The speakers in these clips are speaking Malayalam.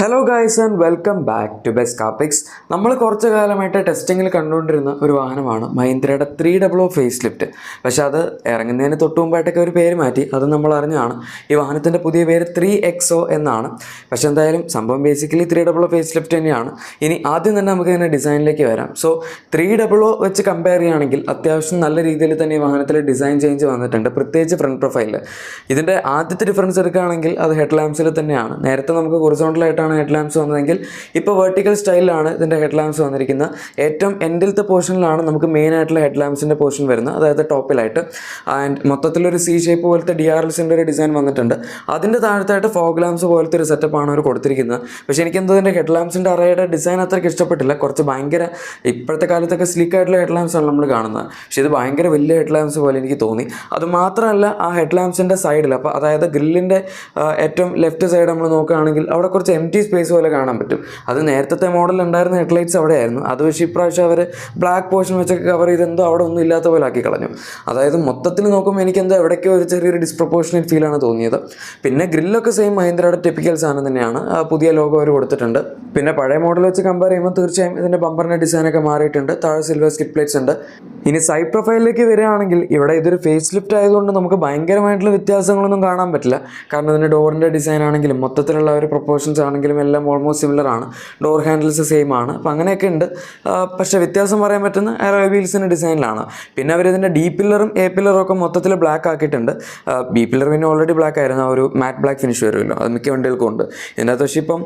Hello guys and welcome back to best car picks. നമ്മൾ കുറച്ച് കാലമായിട്ട് ടെസ്റ്റിങ്ങിൽ കണ്ടുകൊണ്ടിരുന്ന ഒരു വാഹനമാണ് മഹീന്ദ്രയുടെ 300 ഫേസ് ലിഫ്റ്റ്. പക്ഷേ അത് ഇറങ്ങുന്നതിന് തൊട്ട് മുമ്പായിട്ടൊക്കെ ഒരു പേര് മാറ്റി. അത് നമ്മൾ അറിഞ്ഞാണ്. ഈ വാഹനത്തിൻ്റെ പുതിയ പേര് 3XO എന്നാണ്. പക്ഷേ എന്തായാലും സംഭവം ബേസിക്കലി 300 ഫേസ് ലിഫ്റ്റ് തന്നെയാണ്. ഇനി ആദ്യം തന്നെ നമുക്ക് ഇതിൻ്റെ ഡിസൈനിലേക്ക് വരാം. സോ 300 വെച്ച് കമ്പയർ ചെയ്യുകയാണെങ്കിൽ അത്യാവശ്യം നല്ല രീതിയിൽ തന്നെ ഈ വാഹനത്തിൽ ഡിസൈൻ ചേഞ്ച് വന്നിട്ടുണ്ട്, പ്രത്യേകിച്ച് ഫ്രണ്ട് പ്രൊഫൈലിൽ. ഇതിൻ്റെ ആദ്യത്തെ ഡിഫറൻസ് എടുക്കുകയാണെങ്കിൽ അത് ഹെഡ് ലാംപ്സിൽ തന്നെയാണ്. നേരത്തെ നമുക്ക് ഹൊറിസോണ്ടലായിട്ടാണ് ഹെഡ് ലാംപ്സ് വന്നതെങ്കിൽ ഇപ്പോൾ വെർട്ടിക്കൽ സ്റ്റൈലിലാണ് ഇതിൻ്റെ ഹെഡ് ലാംപ്സ് വന്നിരിക്കുന്നത്. ഏറ്റവും എൻഡിലത്തെ പോർഷനിലാണ് നമുക്ക് മെയിൻ ആയിട്ടുള്ള ഹെഡ് ലാംപ്സിൻ്റെ പോർഷൻ വരുന്നത്, അതായത് ടോപ്പിലായിട്ട്. ആൻഡ് മൊത്തത്തിലൊരു സി ഷേപ്പ് പോലത്തെ DRLസിൻ്റെ ഒരു ഡിസൈൻ വന്നിട്ടുണ്ട്. അതിൻ്റെ താഴത്തായിട്ട് ഫോഗ് ലാംപ്സ് പോലത്തെ ഒരു സെറ്റപ്പാണ് അവർ കൊടുത്തിരിക്കുന്നത്. പക്ഷേ എനിക്കെന്തോ ഇതിൻ്റെ ഹെഡ് ലാംപ്സിൻ്റെ അറയുടെ ഡിസൈൻ അത്രയ്ക്ക് ഇഷ്ടപ്പെട്ടില്ല. കുറച്ച് ഭയങ്കര ഇപ്പോഴത്തെ കാലത്തൊക്കെ സ്ലീക്ക് ആയിട്ടുള്ള ഹെഡ് ലാംപ്സാണ് നമ്മൾ കാണുന്നത്. പക്ഷേ ഇത് ഭയങ്കര വലിയ ഹെഡ് ലാംപ്സ് പോലെ എനിക്ക് തോന്നി. അതുമാത്രമല്ല, ആ ഹെഡ് ലാംപ്സിൻ്റെ സൈഡിൽ, അപ്പോൾ അതായത് ഗ്രില്ലിൻ്റെ ഏറ്റവും ലെഫ്റ്റ് സൈഡ് നമ്മൾ നോക്കുകയാണെങ്കിൽ അവിടെ കുറച്ച് സ്പേസ് പോലെ കാണാൻ പറ്റും. അത് നേരത്തെ മോഡലിൽ ഉണ്ടായിരുന്ന ഹെഡ്ലൈറ്റ്സ് അവിടെയായിരുന്നു. അത് പക്ഷേ ഇപ്രാവശ്യം അവർ ബ്ലാക്ക് പോർഷൻ വെച്ചൊക്കെ കവർ ചെയ്തെന്തോ അവിടെ ഒന്നും ഇല്ലാത്ത പോലെ ആക്കി കളഞ്ഞു. അതായത് മൊത്തത്തിൽ നോക്കുമ്പോൾ എനിക്കെന്തോ എവിടേക്കോ ഒരു ചെറിയൊരു ഡിസ്പ്രപ്പോർഷനേറ്റ് ഫീലാണ് തോന്നിയത്. പിന്നെ ഗ്രില്ലൊക്കെ സെയിം മഹീന്ദ്രയുടെ ടിപ്പിക്കൽ സാധനം തന്നെയാണ്. പുതിയ ലോഗോ അവർ കൊടുത്തിട്ടുണ്ട്. പിന്നെ പഴയ മോഡൽ വെച്ച് കമ്പയർ ചെയ്യുമ്പോൾ തീർച്ചയായും ഇതിൻ്റെ ബമ്പറിൻ്റെ ഡിസൈനൊക്കെ മാറിയിട്ടുണ്ട്. താഴെ സിൽവർ സ്കിറ്റ് പ്ലേറ്റ്സ് ഉണ്ട്. ഇനി സൈഡ് പ്രൊഫൈലിലേക്ക് വരികയാണെങ്കിൽ ഇവിടെ ഇതൊരു ഫേസ് ലിഫ്റ്റ് ആയതുകൊണ്ട് നമുക്ക് ഭയങ്കരമായിട്ടുള്ള വ്യത്യാസങ്ങളൊന്നും കാണാൻ പറ്റില്ല. കാരണം ഇതിൻ്റെ ഡോറിൻ്റെ ഡിസൈൻ ആണെങ്കിലും മൊത്തത്തിലുള്ള ഒരു പ്രൊപ്പോർഷൻസ് ആണെങ്കിലും എല്ലാം ഓൾമോസ്റ്റ് സിമിലർ ആണ്. ഡോർ ഹാൻഡിൽസ് സെയിം ആണ്. അപ്പോൾ അങ്ങനെയൊക്കെ ഉണ്ട്. പക്ഷേ വ്യത്യാസം പറയാൻ പറ്റുന്ന അലോയ് വീൽസിൻ്റെ ഡിസൈനിലാണ്. പിന്നെ അവരിതിൻ്റെ ഡി പില്ലറും എ പില്ലറും ഒക്കെ മൊത്തത്തിൽ ബ്ലാക്ക് ആക്കിയിട്ടുണ്ട്. ബി പില്ലർ പിന്നെ ഓൾറെഡി ബ്ലാക്ക് ആയിരുന്നു. ആ ഒരു മാറ്റ് ബ്ലാക്ക് ഫിനിഷ് വരുമല്ലോ, അത് മിക്ക വണ്ടികൾക്കും ഉണ്ട്. ഇതിനകത്ത് പക്ഷേ ഇപ്പം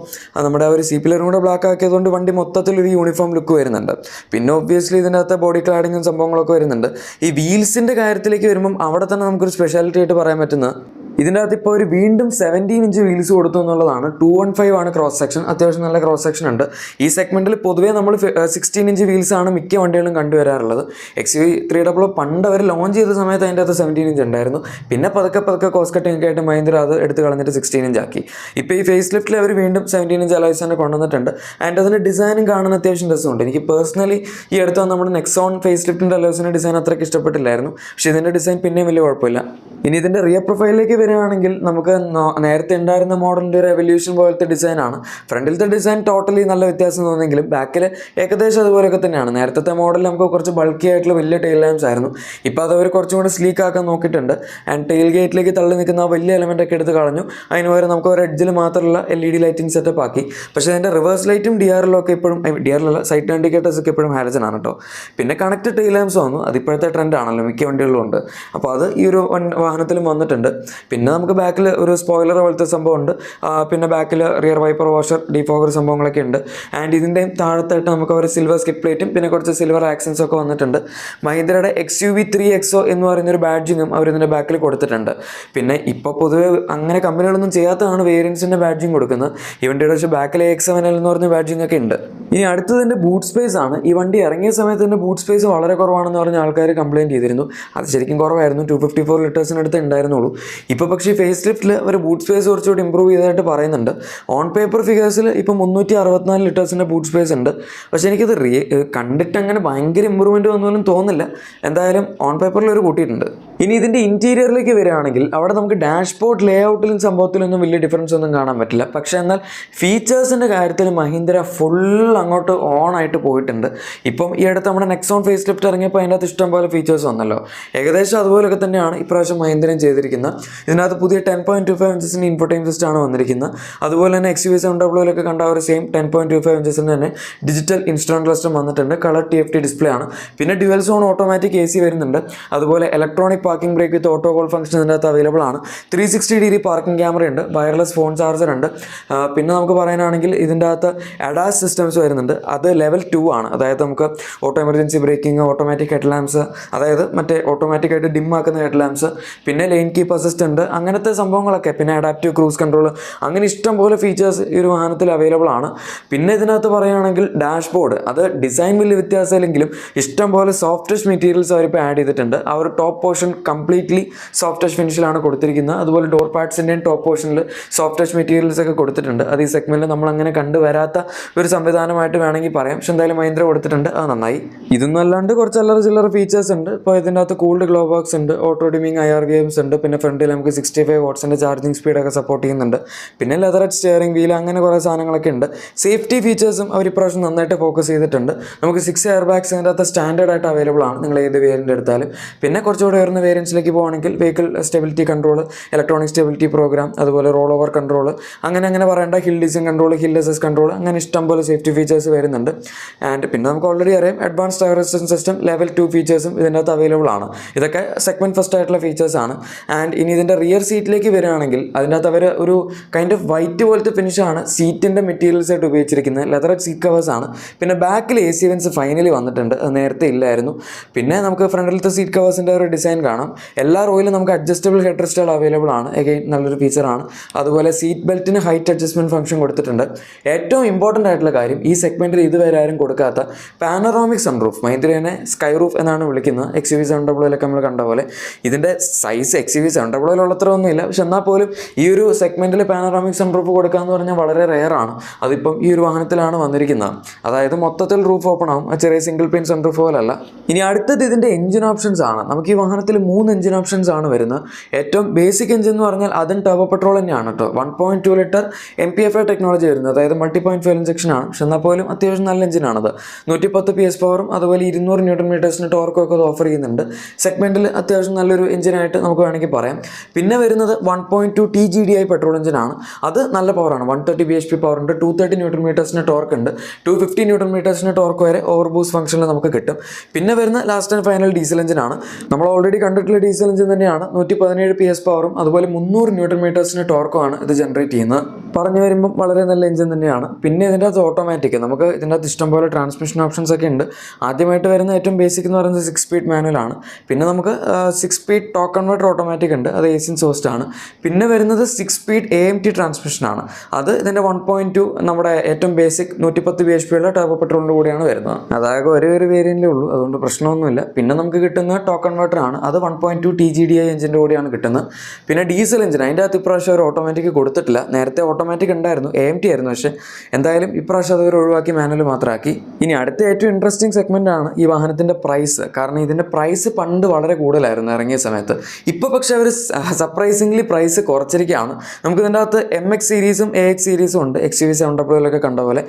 നമ്മുടെ ഒരു സി പില്ലറും കൂടെ ബ്ലാക്ക് ആക്കിയതുകൊണ്ട് വണ്ടി മൊത്തത്തിലൊരു യൂണിഫോം ലുക്ക് വരുന്നുണ്ട്. പിന്നെ ഒബ്വിയസ്ലി ഇതിനകത്ത് ബോഡി ക്ലാഡിങ്ങും സംഭവങ്ങളൊക്കെ വരുന്നുണ്ട്. ഈ വീൽസിൻ്റെ കാര്യത്തിലേക്ക് വരുമ്പം അവിടെ തന്നെ നമുക്കൊരു സ്പെഷ്യാലിറ്റി ആയിട്ട് പറയാൻ പറ്റുന്നത്, ഇതിൻ്റെ അകത്ത് ഇപ്പോൾ ഒരു വീണ്ടും 17 ഇഞ്ച് വീൽസ് കൊടുത്തു എന്നുള്ളതാണ്. 215 ആണ് ക്രോസ് സെക്ഷൻ. അത്യാവശ്യം നല്ല ക്രോസ് സെക്ഷൻ ഉണ്ട്. ഈ സെഗ്മെൻറ്റിൽ പൊതുവേ നമ്മൾ 16 ഇഞ്ച് വീൽസാണ് മിക്ക വണ്ടികളും കണ്ടുവരാറുള്ളത്. XUV 300 പണ്ട് അവർ ലോഞ്ച് ചെയ്ത സമയത്ത് അതിൻ്റെ അകത്ത് 17 ഇഞ്ച് ഉണ്ടായിരുന്നു. പിന്നെ പതുക്കെ കോസ്റ്റ് കട്ടിങ് ഒക്കെ ആയിട്ട് മഹീന്ദ്ര അത് എടുത്ത് കളഞ്ഞിട്ട് 16 ഇഞ്ച് ആക്കി. ഇപ്പോൾ ഈ ഫേസ് ലിഫ്റ്റിൽ അവർ വീണ്ടും 17 ഇഞ്ച് അലോയ്സ് തന്നെ കൊണ്ടുവന്നിട്ടുണ്ട്. ആൻഡ് അതിൻ്റെ ഡിസൈനും കാണാൻ അത്യാവശ്യം രസമുണ്ട്. എനിക്ക് പേഴ്സണലി ഈ അടുത്ത് നമ്മുടെ നെക്സോൺ ഫേസ് ലിഫ്റ്റിൻ്റെ അലോയ്സിൻ്റെ ഡിസൈൻ അത്രയ്ക്ക് ഇഷ്ടപ്പെട്ടില്ലായിരുന്നു. പക്ഷേ ഇതിൻ്റെ ഡിസൈൻ പിന്നെയും വലിയ കുഴപ്പമില്ല. ഇനി ഇതിൻ്റെ റിയർ പ്രൊഫൈലിലേക്ക് വരികയാണെങ്കിൽ നമുക്ക് നേരത്തെ ഉണ്ടായിരുന്ന മോഡലിൻ്റെ ഒരു എവല്യൂഷൻ പോലത്തെ ഡിസൈനാണ്. ഫ്രണ്ടിലത്തെ ഡിസൈൻ ടോട്ടലി നല്ല വ്യത്യാസം തോന്നുമെങ്കിലും ബാക്കിൽ ഏകദേശം അതുപോലെയൊക്കെ തന്നെയാണ്. നേരത്തെ മോഡലിൽ നമുക്ക് കുറച്ച് ബൾക്കി ആയിട്ടുള്ള വലിയ ടെയിൽ ലാംപ്സ് ആയിരുന്നു. ഇപ്പോൾ അത് അവർ കുറച്ചും കൂടി സ്ലീക്ക് ആക്കാൻ നോക്കിയിട്ടുണ്ട്. ആൻഡ് ടെയിൽ ഗേറ്റിലേക്ക് തള്ളി നിൽക്കുന്ന ആ വലിയ എലമെൻ്റ് ഒക്കെ എടുത്ത് കളഞ്ഞു. അതിന് പകരം നമുക്ക് ഒരു എഡ്ജിൽ മാത്രമുള്ള LED ലൈറ്റിംഗ് സെറ്റപ്പ് ആക്കി. പക്ഷേ അതിൻ്റെ റിവേഴ്സ് ലൈറ്റും DRLൊക്കെ ഇപ്പോഴും DRL സൈറ്റ് ഇൻഡിക്കേറ്റേഴ്സ് ഒക്കെ ഇപ്പോഴും ഹാലജൻ ആണ് കേട്ടോ. പിന്നെ കണക്റ്റഡ് ടെയിൽ ലാംപ്സ് വന്നു. അതിപ്പോഴത്തെ ട്രെൻഡ് ആണല്ലോ, മിക്ക വണ്ടികളിലും ഉണ്ട്. അപ്പോൾ അത് ഈ ഒരു വാഹനത്തിലും വന്നിട്ടുണ്ട്. പിന്നെ നമുക്ക് ബാക്കിൽ ഒരു സ്പോയിലർ പോലത്തെ സംഭവമുണ്ട്. പിന്നെ ബാക്കിൽ റിയർ വൈപ്പർ വാഷർ, ഡീഫോഗർ സംഭവങ്ങളൊക്കെ ഉണ്ട്. ആൻഡ് ഇതിൻ്റെയും താഴത്തായിട്ട് നമുക്ക് ഒരു സിൽവർ സ്കിറ്റ് പ്ലേറ്റും പിന്നെ കുറച്ച് സിൽവർ ആക്സൻസ് ഒക്കെ വന്നിട്ടുണ്ട്. മഹീന്ദ്രയുടെ XUV 3XO എന്ന് പറയുന്നൊരു ബാഡ്ജിങ്ങും അവർ ഇതിൻ്റെ ബാക്കിൽ കൊടുത്തിട്ടുണ്ട്. പിന്നെ ഇപ്പോൾ പൊതുവെ അങ്ങനെ കമ്പനികളൊന്നും ചെയ്യാത്തതാണ് വേരിയൻസിൻ്റെ ബാഡ്ജിങ് കൊടുക്കുന്നത്. ഈ വണ്ടിയുടെ പക്ഷേ ബാക്കിൽ AX7L എന്ന് പറഞ്ഞ ബാഡ്ജിങ് ഒക്കെ ഉണ്ട്. ഇനി അടുത്തതിൻ്റെ ബൂട്ട് സ്പേസ് ആണ്. ഈ വണ്ടി ഇറങ്ങിയ സമയത്ത് തന്നെ ബൂട്ട് സ്പേസ് വളരെ കുറവാണെന്ന് പറഞ്ഞ ആൾക്കാർ കംപ്ലയിൻറ്റ് ചെയ്തിരുന്നു. അത് ശരിക്കും കുറവായിരുന്നു. 254 ലിറ്റേഴ്സിനടുത്ത് ഉണ്ടായിരുന്നുള്ളൂ. ഇപ്പോൾ പക്ഷേ ഫേസ് ലിഫ്റ്റിൽ അവർ ബൂട്ട് സ്പേസ് കുറച്ചുകൂടി ഇമ്പ്രൂവ് ചെയ്തതായിട്ട് പറയുന്നുണ്ട്. ഓൺ പേപ്പർ ഫിഗേഴ്സിൽ ഇപ്പോൾ 364 ലിറ്റേഴ്സിൻ്റെ ബൂട്ട് സ്പേസ് ഉണ്ട്. പക്ഷേ എനിക്കത് കണ്ടിട്ട് അങ്ങനെ ഭയങ്കര ഇമ്പ്രൂവ്മെൻറ്റ് വന്നൊന്നും തോന്നില്ല. എന്തായാലും ഓൺ പേപ്പറിൽ ഒരു കൂട്ടിയിട്ടുണ്ട്. ഇനി ഇതിൻ്റെ ഇൻറ്റീരിയറിലേക്ക് വരികയാണെങ്കിൽ അവിടെ നമുക്ക് ഡാഷ്ബോർഡ് ലേ ഔട്ടിലും സംഭവത്തിലൊന്നും വലിയ ഡിഫറൻസ് ഒന്നും കാണാൻ പറ്റില്ല. പക്ഷേ എന്നാൽ ഫീച്ചേഴ്സിൻ്റെ കാര്യത്തിൽ മഹീന്ദ്ര ഫുൾ അങ്ങോട്ട് ഓൺ ആയിട്ട് പോയിട്ടുണ്ട്. ഇപ്പം ഈ അടുത്ത് നമ്മുടെ നെക്സോൺ ഫേസ് ലിഫ്റ്റ് ഇറങ്ങിയപ്പോൾ അതിൻ്റെ അകത്ത് ഇഷ്ടംപോലെ ഫീച്ചേഴ്സ് വന്നല്ലോ. ഏകദേശം അതുപോലെയൊക്കെ തന്നെയാണ് ഇപ്രാവശ്യം മഹീന്ദ്രയും ചെയ്തിരിക്കുന്നത്. ഇതിനകത്ത് പുതിയ 10.25 ഇഞ്ചസിൻ്റെ ഇൻഫോർടൈൻ സിസ്റ്റമാണ് വന്നിരിക്കുന്നത്. അതുപോലെ തന്നെ XUV 700 കണ്ട ഒരു സെയിം 10.25 ഇഞ്ചസിന് തന്നെ ഡിജിറ്റൽ ഇൻസ്ട്രുമെന്റ് ക്ലസ്റ്റർ വന്നിട്ടുണ്ട്. കളർ TFT ഡിസ്പ്ലേ ആണ്. പിന്നെ ഡ്യുവൽ സോൺ ഓട്ടോമാറ്റിക് AC വരുന്നുണ്ട്. അതുപോലെ ഇലക്ട്രോണിക് പാർക്കിംഗ് ബ്രേക്ക് വിത്ത് ഓട്ടോ കോൾ ഫംഗ്ഷൻ ഇതിൻ്റെ അകത്ത് അവൈലബിൾ ആണ്. 360° പാർക്കിംഗ് ക്യാമറ ഉണ്ട്. വയർലെസ് ഫോൺ ചാർജർ ഉണ്ട്. പിന്നെ നമുക്ക് പറയാനാണെങ്കിൽ ഇതിൻ്റെ അകത്ത് ADAS സിസ്റ്റംസ് വരുന്നുണ്ട്. അത് ലെവൽ 2 ആണ്. അതായത് നമുക്ക് auto emergency braking, automatic head lamps, അതായത് മറ്റേ ഓട്ടോമാറ്റിക്കായിട്ട് ഡിം ആക്കുന്ന ഹെഡ് ലാംപ്സ്, പിന്നെ ലെയിൻ കീപ്പ് അസിസ്റ്റൻറ്റ്, അങ്ങനത്തെ സംഭവങ്ങളൊക്കെ. പിന്നെ അഡാപ്റ്റീവ് ക്രൂസ് കൺട്രോൾ, അങ്ങനെ ഇഷ്ടം പോലെ ഫീച്ചേഴ്സ് ഈ ഒരു വാഹനത്തിൽ അവൈലബിൾ ആണ്. പിന്നെ ഇതിനകത്ത് പറയുകയാണെങ്കിൽ ഡാഷ്ബോർഡ്, അത് ഡിസൈൻ വലിയ വ്യത്യാസമില്ലെങ്കിലും ഇഷ്ടം പോലെ സോഫ്റ്റ് ടച്ച് മെറ്റീരിയൽസ് അവരിപ്പോൾ ആഡ് ചെയ്തിട്ടുണ്ട്. ആ ഒരു top portion completely soft touch ഫിനിഷിലാണ് കൊടുത്തിരിക്കുന്നത്. അതുപോലെ ഡോർ പാഡ്സിൻ്റെയും ടോപ്പ് പോർഷനിൽ സോഫ്റ്റ് ടച്ച് മെറ്റീരിയൽസ് ഒക്കെ കൊടുത്തിട്ടുണ്ട്. അത് ഈ സെഗ്മെൻറ്റിൽ നമ്മൾ അങ്ങനെ കണ്ടുവരാത്ത ഒരു സംവിധാനമായിട്ട് ആയിട്ട് വേണമെങ്കിൽ പറയാം. പക്ഷെ എന്തായാലും മഹീന്ദ്ര കൊടുത്തിട്ടുണ്ട്, അത് നന്നായി. ഇതൊന്നും അല്ലാണ്ട് കുറച്ച് ചില്ലറ ഫീച്ചേഴ്സ് ഉണ്ട്. ഇപ്പോൾ ഇതിൻ്റെ അകത്ത് കൂൾഡ് ഗ്ലോ ബോക്സ് ഉണ്ട്, ഓട്ടോ ഡിമിങ് IR ഗെയിംസ് ഉണ്ട്, പിന്നെ ഫ്രണ്ടിൽ നമുക്ക് 65 വാട്ട്സിൻ്റെ ചാർജിങ് സ്പീഡൊക്കെ സപ്പോർട്ട് ചെയ്യുന്നുണ്ട്. പിന്നെ ലെതറഡ് സ്റ്റിയറിംഗ് വീൽ, അങ്ങനെ കുറേ സാധനങ്ങളൊക്കെ ഉണ്ട്. സേഫ്റ്റി ഫീച്ചേഴ്സും അവർ ഇപ്രാവശ്യം നന്നായിട്ട് ഫോക്കസ് ചെയ്തിട്ടുണ്ട്. നമുക്ക് 6 എയർ ബാഗ്സ് ഇതിൻ്റെ അകത്ത് സ്റ്റാൻഡേർഡ് ആയിട്ട് അവൈലബിൾ ആണ്, നിങ്ങൾ ഏത് വേരിയൻ്റ് എടുത്താലും. പിന്നെ കുറച്ചുകൂടെ ഉയർന്ന വേരിയൻസിലേക്ക് പോകുകയാണെങ്കിൽ vehicle stability control, electronic stability program, അതുപോലെ റോൾ ഓവർ കൺട്രോൾ, അങ്ങനെ പറയേണ്ട hill descent control, hill assist control, അങ്ങനെ ഇഷ്ടംപോലെ സേഫ്റ്റി ഫീച്ചേഴ്സ് വരുന്നുണ്ട്. ആൻഡ് പിന്നെ നമുക്ക് ഓൾറെഡി അറിയാം advance tyre resistance system level 2 ഫീച്ചേഴ്സും ഇതിൻ്റെ അകത്ത് അവൈലബിൾ ആണ്. ഇതൊക്കെ സെഗ്മെൻറ്റ് ഫസ്റ്റ് ആയിട്ടുള്ള ഫീച്ചേഴ്സ് ആണ്. ആൻഡ് ഇനി ഇതിൻ്റെ റിയർ സീറ്റിലേക്ക് വരികയാണെങ്കിൽ അതിൻ്റെ അകത്ത് അവർ ഒരു കൈൻഡ് ഓഫ് വൈറ്റ് പോലത്തെ ഫിനിഷാണ് സീറ്റിൻ്റെ മെറ്റീരിയൽസ് ആയിട്ട് ഉപയോഗിച്ചിരിക്കുന്നത്. ലെതറഡ് സീറ്റ് കവേഴ്സ് ആണ്. പിന്നെ ബാക്കിൽ AC വെൻസ് ഫൈനലി വന്നിട്ടുണ്ട്, അത് നേരത്തെ ഇല്ലായിരുന്നു. പിന്നെ നമുക്ക് ഫ്രണ്ടിലത്തെ സീറ്റ് കവേഴ്സിൻ്റെ ഒരു ഡിസൈൻ കാണാം. എല്ലാ റോയിലും നമുക്ക് അഡ്ജസ്റ്റബിൾ ഹെഡ് റെസ്റ്റുകൾ അവൈലബിൾ ആണ്, എഗെയിൻ നല്ലൊരു ഫീച്ചറാണ്. അതുപോലെ സീറ്റ് ബെൽറ്റിന് ഹൈറ്റ് അഡ്ജസ്റ്റ്മെൻറ്റ് ഫംഗ്ഷൻ കൊടുത്തിട്ടുണ്ട്. ഏറ്റവും ഇമ്പോർട്ടൻ്റ് ആയിട്ടുള്ള കാര്യം, ഈ സെഗ്മെൻറ്റിൽ ഇതുവരെ ആരും കൊടുക്കാത്ത പാനറോമിക് സൺറൂഫ്. മഹീന്ദ്രനെ സ്കൈ റൂഫ് എന്നാണ് വിളിക്കുന്നത്. XUV700 നമ്മൾ കണ്ട പോലെ ഇതിൻ്റെ സൈസ് XUV700 ഉള്ളത്ര ഒന്നുമില്ല. പക്ഷെ എന്നാൽ പോലും ഈ ഒരു സെഗ്മെൻറ്റിൽ പാനറോമിക് സൺറൂഫ് കൊടുക്കുക എന്ന് പറഞ്ഞാൽ വളരെ റെയർ ആണ്. അതിപ്പം ഈ ഒരു വാഹനത്തിലാണ് വന്നിരിക്കുന്നത്. അതായത് മൊത്തത്തിൽ റൂഫ് ഓപ്പൺ ആവും, ആ ചെറിയ സിംഗിൾ പിൻ സൺറൂഫ് പോലല്ല. ഇനി അടുത്തത് ഇതിൻ്റെ എഞ്ചിൻ ഓപ്ഷൻസ് ആണ്. നമുക്ക് ഈ വാഹനത്തിൽ 3 എഞ്ചിൻ ഓപ്ഷൻസ് ആണ് വരുന്നത്. ഏറ്റവും ബേസിക് എഞ്ചിൻ എന്ന് പറഞ്ഞാൽ അതും ടർബോ പെട്രോൾ തന്നെയാണ് കേട്ടോ. 1.2 ലിറ്റർ MPFI ടെക്നോളജി വരുന്നത്, അതായത് മൾട്ടി പോയിന്റ് ഫ്യൂൽ ഇഞ്ചക്ഷൻ ആണ്. പക്ഷെ എന്നാൽ പോലും അത്യാവശ്യം നല്ല എഞ്ചിനാണത്. 110 PS പവറും അതുപോലെ 200 Nm ടോർക്കും ഒക്കെ അത് ഓഫർ ചെയ്യുന്നുണ്ട്. സെഗ്മെൻറ്റിൽ അത്യാവശ്യം നല്ലൊരു എഞ്ചിനായിട്ട് നമുക്ക് വേണമെങ്കിൽ പറയാം. പിന്നെ വരുന്നത് 1.2 TGDI പെട്രോൾ എഞ്ചിനാണ്. അത് നല്ല പവറാണ്, 130 bhp പവർ ഉണ്ട്, 230 Nm ടോർക്ക് ഉണ്ട്, 250 Nm ടോർക്ക് വരെ ഓവർ ബൂസ്റ്റ് ഫംഗ്ഷനിൽ നമുക്ക് കിട്ടും. പിന്നെ വരുന്ന ലാസ്റ്റ് ആൻഡ് ഫൈനൽ ഡീസൽ എഞ്ചിനാണ്. നമ്മൾ ഓൾറെഡി കണ്ടിട്ടുള്ള ഡീസൽ എഞ്ചിൻ തന്നെയാണ്. 117 PS പവറും അതുപോലെ 300 Nm ടോർക്കുമാണ് ഇത് ജനറേറ്റ് ചെയ്യുന്നത്. പറഞ്ഞു വരുമ്പം വളരെ നല്ല എഞ്ചിൻ തന്നെയാണ്. പിന്നെ ഇതിൻ്റെ അകത്ത് ഓട്ടോമാറ്റിക്, നമുക്ക് ഇതിൻ്റെ അകത്ത് ഇഷ്ടംപോലെ ട്രാൻസ്മിഷൻ ഓപ്ഷൻസ് ഒക്കെ ഉണ്ട്. ആദ്യമായിട്ട് വരുന്ന ഏറ്റവും ബേസിക് എന്ന് പറയുന്നത് 6 സ്പീഡ് മാനുവൽ ആണ്. പിന്നെ നമുക്ക് 6 സ്പീഡ് ടോർക്ക് കൺവേർട്ടർ ഓട്ടോമാറ്റിക് ഉണ്ട്, അത് AC സോഴ്സ്ഡ് ആണ്. പിന്നെ വരുന്നത് 6 സ്പീഡ് AMT ട്രാൻസ്മിഷൻ ആണ്. അത് ഇതിൻ്റെ 1.2 നമ്മുടെ ഏറ്റവും ബേസിക് 110 bhp ഉള്ള ടർബോ പെട്രോളിൻ്റെ കൂടെയാണ് വരുന്നത്. അതായത് ഒരേ ഒരു വേരിയൻറ്റേ ഉള്ളൂ, അതുകൊണ്ട് പ്രശ്നമൊന്നുമില്ല. പിന്നെ നമുക്ക് കിട്ടുന്ന ടോർക്ക് കൺവേർട്ടർ ആണ്, അത് 1.2 TGDI എഞ്ചിൻ്റെ കൂടെയാണ് കിട്ടുന്നത്. പിന്നെ ഡീസൽ എഞ്ചിൻ, അതിൻ്റെ അകത്ത് ഇപ്രാവശ്യം ഒരു ഓട്ടോമാറ്റിക് കൊടുത്തിട്ടില്ല. നേരത്തെ ഓട്ടോമാറ്റിക് ഉണ്ടായിരുന്നു, AMT ആയിരുന്നു. പക്ഷേ എന്തായാലും ഇപ്രാവശ്യം അതൊരു ഒഴിവാക്കി മാനുവൽ മാത്രമാക്കി. ഇനി അടുത്ത ഏറ്റവും ഇൻട്രസ്റ്റിംഗ് സെഗ്മെൻ്റ് ആണ് ഈ വാഹനത്തിൻ്റെ പ്രൈസ്. കാരണം ഇതിൻ്റെ പ്രൈസ് പണ്ട് വളരെ കൂടുതലായിരുന്നു ഇറങ്ങിയ സമയത്ത്. ഇപ്പോൾ പക്ഷേ അവർ സർപ്രൈസിംഗ്ലി പ്രൈസ് കുറച്ചിരിക്കുകയാണ്. നമുക്ക് ഇതിൻ്റെ അകത്ത് MX സീരീസും AX സീരീസും ഉണ്ട്. XUV700 കണ്ട പോലെ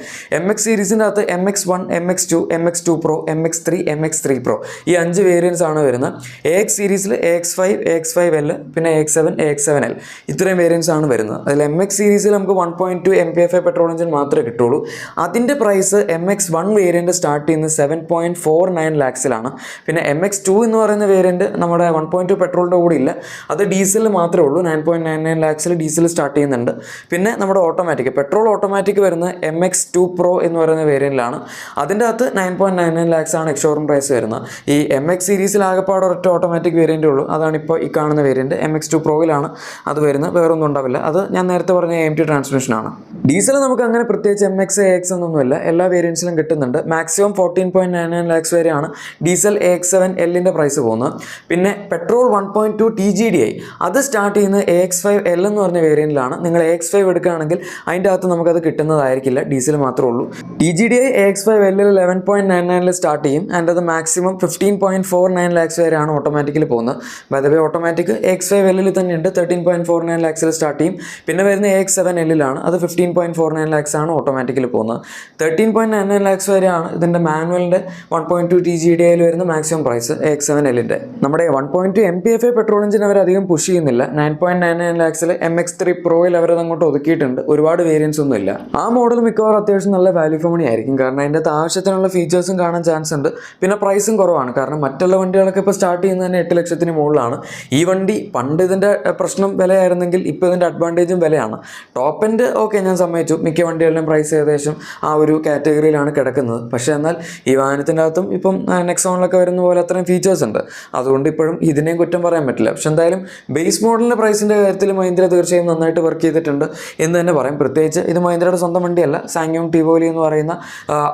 MX സീരീസിൻ്റെ അകത്ത് MX1, MX2, MX2 Pro, MX3, MX3 Pro ഈ 5 വേരിയൻസ് ആണ് വരുന്നത്. AX സീരീസിൽ AX5, AX5L, പിന്നെ AX7, AX7L ഇത്രയും വേരിയൻസ് ആണ് വരുന്നത്. അതിൽ MX സീരീസിൽ നമുക്ക് 1.2 MPFI പെട്രോൾ എഞ്ചിൻ മാത്രമേ കിട്ടുള്ളൂ. അതിൻ്റെ പ്രൈസ് MX1 വേരിയൻറ്റ് സ്റ്റാർട്ട് ചെയ്യുന്നത് 7.49 lakhsലാണ്. പിന്നെ MX2 എന്ന് പറയുന്ന വേരിയൻറ്റ് നമ്മുടെ 1.2 പെട്രോളിൻ്റെ കൂടെ ഇല്ല, അത് ഡീസലിൽ മാത്രമേ ഉള്ളൂ. 9.99 lakhs ഡീസൽ സ്റ്റാർട്ട് ചെയ്യുന്നുണ്ട്. പിന്നെ നമ്മുടെ ഓട്ടോമാറ്റിക് പെട്രോൾ ഓട്ടോമാറ്റിക് വരുന്നത് MX2 Pro എന്ന് പറയുന്ന വേരിയൻറ്റിലാണ്. അതിൻ്റെ അകത്ത് 9.99 lakhs ആണ് എക്സ്ഷോറൂം പ്രൈസ് വരുന്നത്. ഈ MX സീരീസിൽ ആകെപ്പാട് ഒരൊറ്റ ഓട്ടോമാറ്റിക് വേരിയൻറ്റേ ഉള്ളൂ, അതാണ് ഇപ്പോൾ ഈ കാണുന്ന വേരിയൻറ്റ്. MX2 Proയിലാണ് അത് വരുന്നത്, വേറൊന്നും ഉണ്ടാവില്ല. അത് ഞാൻ നേരത്തെ പറഞ്ഞ AMT ട്രാൻസ്മിഷനാണ്. ഡീസൽ നമുക്ക് അങ്ങനെ പ്രത്യേകിച്ച് MX AX എന്നൊന്നുമില്ല, എല്ലാ വേരിയൻസിലും കിട്ടുന്നുണ്ട്. മാക്സിമം 14.99 lakhs വരെയാണ് ഡീസൽ AX7Lൻ്റെ പ്രൈസ് പോകുന്നത്. പിന്നെ പെട്രോൾ 1.2 TGDI അത് സ്റ്റാർട്ട് ചെയ്യുന്നത് AX5L എന്ന് പറഞ്ഞ വേരിയൻറ്റിലാണ്. നിങ്ങൾ AX5 എടുക്കുകയാണെങ്കിൽ അതിൻ്റെ അകത്ത് നമുക്കത് കിട്ടുന്നതായിരിക്കില്ല, ഡീസൽ മാത്രമേ ഉള്ളൂ. TGDI AX5L 11.99 സ്റ്റാർട്ട് ചെയ്യും. ആൻഡ് അത് മാക്സിമം 15.49 lakhs വരെയാണ് ഓട്ടോമാറ്റിക്കിൽ പോകുന്നത്. ബൈ ഓട്ടോമാറ്റിക് AX5L തന്നെയുണ്ട്, 13.49 lakhs സ്റ്റാർട്ട് ചെയ്യും. പിന്നെ വരുന്ന AX7L അത് 15.49 lakhs ആണ് ഓട്ടോമാറ്റിക്കിൽ പോകുന്നത്. 13.99 lakhs വരെയാണ് ഇതിൻ്റെ മാനുവലിൻ്റെ 1.2 TGDI വരുന്ന മാക്സിമം പ്രൈസ് AX7Lൻ്റെ. നമ്മുടെ 1.2 MPFI പെട്രോൾ എഞ്ചിൻ അവർ അധികം പുഷ് ചെയ്യുന്നില്ല. 9.99 lakhs MX3 Proയിൽ അവരത് അങ്ങോട്ട് ഒതുക്കിയിട്ടുണ്ട്. ഒരുപാട് വേരിയൻസ് ഒന്നും ഇല്ല. ആ മോഡൽ മിക്കവാറും അത്യാവശ്യം നല്ല വാല്യൂ ഫോർ മണി ആയിരിക്കും, കാരണം അതിൻ്റെ ആവശ്യത്തിനുള്ള ഫീച്ചേഴ്സും കാണാൻ ചാൻസ് ഉണ്ട്. പിന്നെ പ്രൈസും കുറവാണ്, കാരണം മറ്റുള്ള വണ്ടികളൊക്കെ ഇപ്പോൾ സ്റ്റാർട്ട് ചെയ്യുന്നത് തന്നെ 8 ലക്ഷത്തിന് മുകളിലാണ്. ഈ വണ്ടി പണ്ട് ഇതിൻ്റെ പ്രശ്നം വിലയായിരുന്നെങ്കിൽ ഇപ്പോൾ ഇതിൻ്റെ അഡ്വാൻറ്റേജും വിലയാണ്. ടോപ്പ് എൻഡ് ഓക്കെ, ഞാൻ സമ്മതിച്ചു, മിക്ക വണ്ടികളുടെയും പ്രൈസ് ഏകദേശം ആ ഒരു കാറ്റഗറിയിലാണ് കിടക്കുന്നത്. പക്ഷേ എന്നാൽ ഈ വാഹനത്തിൻ്റെ അകത്തും ഇപ്പം നെക്സോണിലൊക്കെ വരുന്ന പോലെ അത്രയും ഫീച്ചേഴ്സ് ഉണ്ട്. അതുകൊണ്ട് ഇപ്പോഴും ഇതിനെയും കുറ്റം പറയാൻ പറ്റില്ല. പക്ഷെ എന്തായാലും ബേസ് മോഡലിൻ്റെ പ്രൈസിൻ്റെ കാര്യത്തിൽ മഹീന്ദ്ര തീർച്ചയായും നന്നായിട്ട് വർക്ക് ചെയ്തിട്ടുണ്ട് എന്ന് തന്നെ പറയാം. പ്രത്യേകിച്ച് ഇത് മഹീന്ദ്രയുടെ സ്വന്തം വണ്ടിയല്ല, സാങ്യോങ് ടിവോലി എന്ന് പറയുന്ന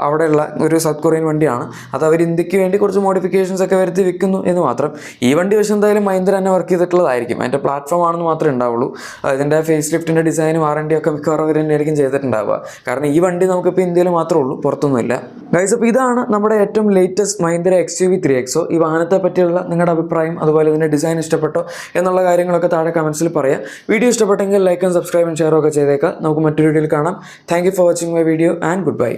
അവിടെയുള്ള ഒരു സൗത്ത് കൊറിയൻ വണ്ടിയാണ്. അത് അവർ ഇന്ത്യക്ക് വേണ്ടി കുറച്ച് മോഡിഫിക്കേഷൻസ് ഒക്കെ വരുത്തി വിൽക്കുന്നു എന്ന് മാത്രം. ഈ വണ്ടി പക്ഷേ എന്തായാലും മഹീന്ദ്ര തന്നെ വർക്ക് ചെയ്തിട്ടുള്ളതായിരിക്കും. അതിൻ്റെ പ്ലാറ്റ്ഫോം ആണെന്ന് മാത്രമേ ഉണ്ടാവുള്ളൂ. ഇതിൻ്റെ ഫേസ് ലിഫ്റ്റിൻ്റെ ഡിസൈനും R&D R&D ഒക്കെ മിക്കവാറും അവർ തന്നെയായിരിക്കും ചെയ്തിട്ടുണ്ടാവുക. കാരണം ഈ വണ്ടി നമുക്കിപ്പോൾ ഇന്ത്യയിൽ മാത്രമേ ഉള്ളൂ, പുറത്തൊന്നുമില്ല. ഗൈസ്, അപ്പോൾ ഇതാണ് നമ്മുടെ ഏറ്റവും ലേറ്റസ്റ്റ് മഹീന്ദ്ര XUV 3XO. ഈ വാഹനത്തെ പറ്റിയുള്ള നിങ്ങളുടെ അഭിപ്രായം, അതുപോലെ ഇതിൻ്റെ ഡിസൈൻ ഇഷ്ടപ്പെട്ടോ എന്നുള്ള കാര്യങ്ങളൊക്കെ താഴെ കമൻസിൽ പറയാം. വീഡിയോ ഇഷ്ടപ്പെട്ടെങ്കിൽ ലൈക്കും സബ്സ്ക്രൈബും ഷെയറും ഒക്കെ ചെയ്തേക്കാം. നമുക്ക് മറ്റൊരു വീഡിയോയിൽ കാണാം. Thank you for watching my video and good bye.